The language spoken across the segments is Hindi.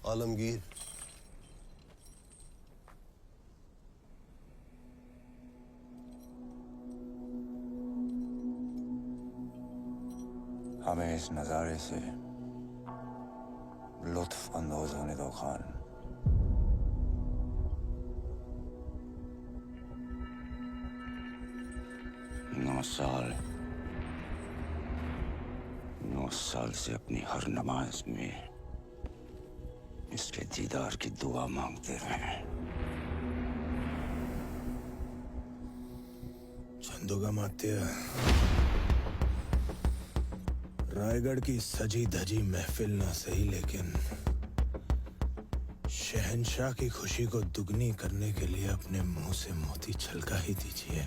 आलमगीर, हमें इस नजारे से लुत्फ अंदोज होने दो खान। नौ साल से अपनी हर नमाज में इसके दीदार की दुआ मांगते रहे। चंदोगामात्य, रायगढ़ की सजी धजी महफिल ना सही, लेकिन शहंशाह की खुशी को दुगनी करने के लिए अपने मुंह से मोती छलका ही दीजिए।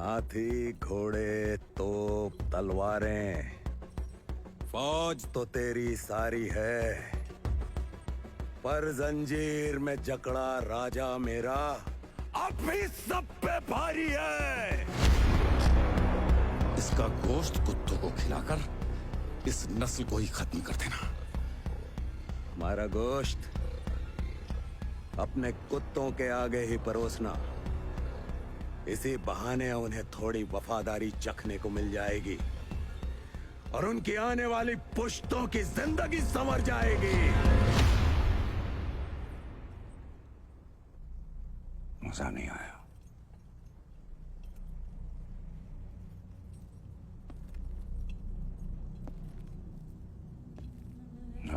हाथी, घोड़े, तोप, तलवारें, फौज तो तेरी सारी है, पर जंजीर में जकड़ा राजा मेरा अब भी सब पे भारी है। इसका गोश्त कुत्तों को खिलाकर इस नस्ल को ही खत्म कर देना। हमारा गोश्त अपने कुत्तों के आगे ही परोसना, इसी बहाने उन्हें थोड़ी वफादारी चखने को मिल जाएगी और उनकी आने वाली पुश्तों की जिंदगी संवर जाएगी। मजा नहीं आया।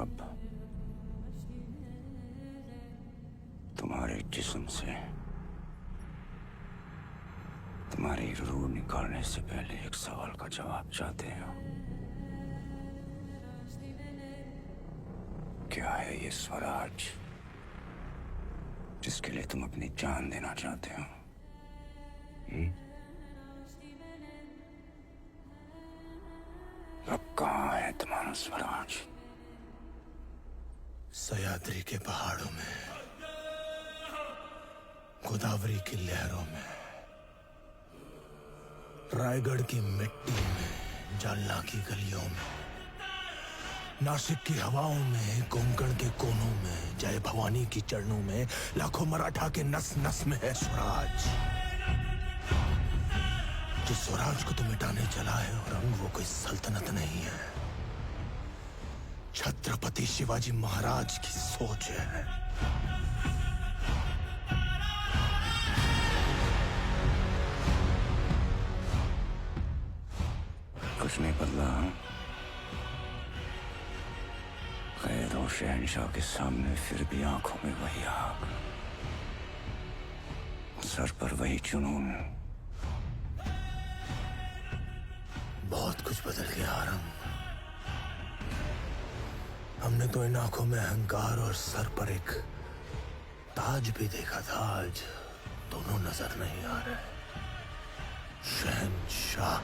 अब तुम्हारे जिस्म से तुम्हारी रूह निकालने से पहले एक सवाल का जवाब चाहते हो। क्या है ये स्वराज जिसके लिए तुम अपनी जान देना चाहते हो? अब कहाँ है तुम्हारा स्वराज? सह्याद्री के पहाड़ों में, गोदावरी की लहरों में, रायगढ़ की मिट्टी में, जालना की गलियों में, नासिक की हवाओं में, कोंकण के कोनों में, जय भवानी की चरणों में, लाखों मराठा के नस नस में है स्वराज। जिस स्वराज को तो मिटाने चला है औरंग, वो कोई सल्तनत नहीं है, छत्रपति शिवाजी महाराज की सोच है। कुछ नहीं बदला। खैर और शहंशाह के सामने फिर भी आंखों में वही आग, सर पर वही जुनून। बहुत कुछ बदल गया औरंग। हमने तो इन आंखों में अहंकार और सर पर एक ताज भी देखा था, आज दोनों नजर नहीं आ रहे। शहंशाह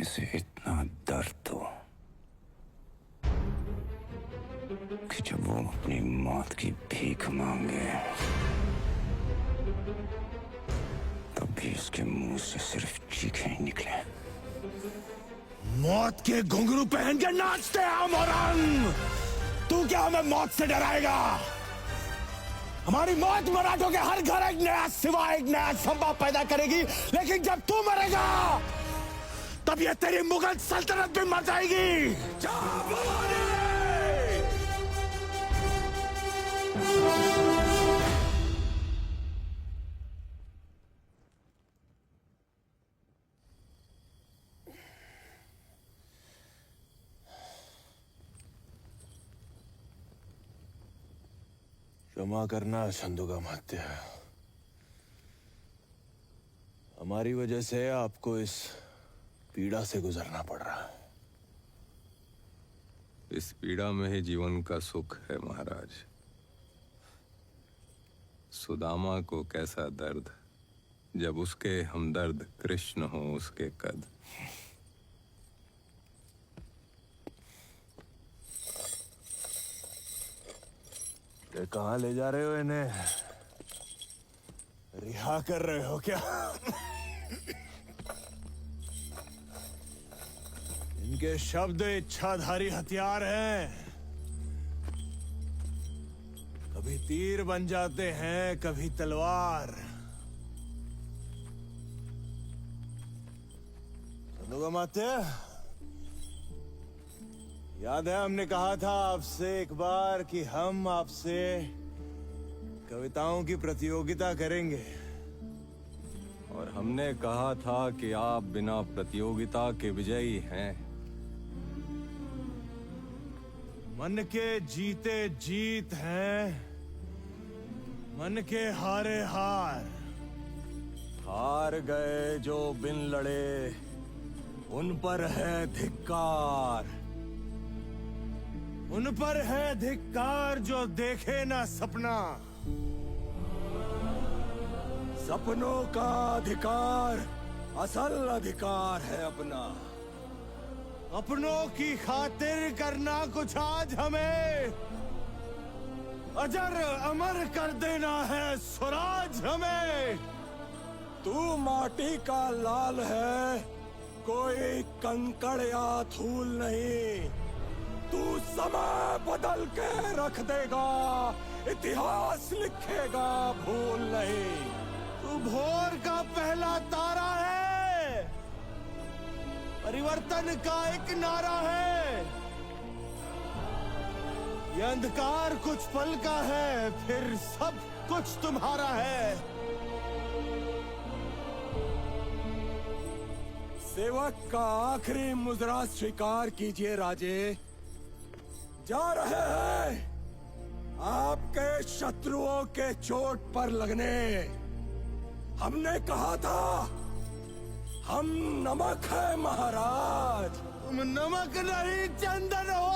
इसे इतना दर्द हो कि जब वो अपनी मौत की भीख मांगे तब भी उसके मुंह से सिर्फ चीखें ही निकले। मौत के घुंघरू पहन के नाचते हम औरंग। तू क्या हमें मौत से डराएगा? हमारी मौत मराठों के हर घर एक नया सिवा, एक नया संभव पैदा करेगी, लेकिन जब तू मरेगा तब ये तेरी मुगल सल्तनत भी मर जाएगी। क्षमा करना चंदोगामात्य, हमारी वजह से आपको इस पीड़ा से गुजरना पड़ रहा है। इस पीड़ा में ही जीवन का सुख है महाराज। सुदामा को कैसा दर्द जब उसके हमदर्द कृष्ण हो उसके कद। ये कहाँ ले जा रहे हो इन्हें? रिहा कर रहे हो क्या? इनके शब्द इच्छाधारी हथियार हैं। कभी तीर बन जाते हैं, कभी तलवार। माते, याद है हमने कहा था आपसे एक बार कि हम आपसे कविताओं की प्रतियोगिता करेंगे। और हमने कहा था कि आप बिना प्रतियोगिता के विजयी हैं। मन के जीते जीत हैं, मन के हारे हार। हार गए जो बिन लड़े, उन पर है धिक्कार। उन पर है धिक्कार जो देखे ना सपना। सपनों का अधिकार असल अधिकार है अपना। अपनों की खातिर करना कुछ आज हमें, अजर अमर कर देना है स्वराज हमें। तू माटी का लाल है, कोई कंकड़ या धूल नहीं। तू समय बदल के रख देगा, इतिहास लिखेगा भूल नहीं। तू भोर का पहला तारा है, परिवर्तन का एक नारा है। ये अंधकार कुछ पल का है, फिर सब कुछ तुम्हारा है। सेवक का आखिरी मुजरा स्वीकार कीजिए राजे। जा रहे हैं आपके शत्रुओं के चोट पर लगने। हमने कहा था हम नमक है महाराज। तुम नमक नहीं चंदन हो।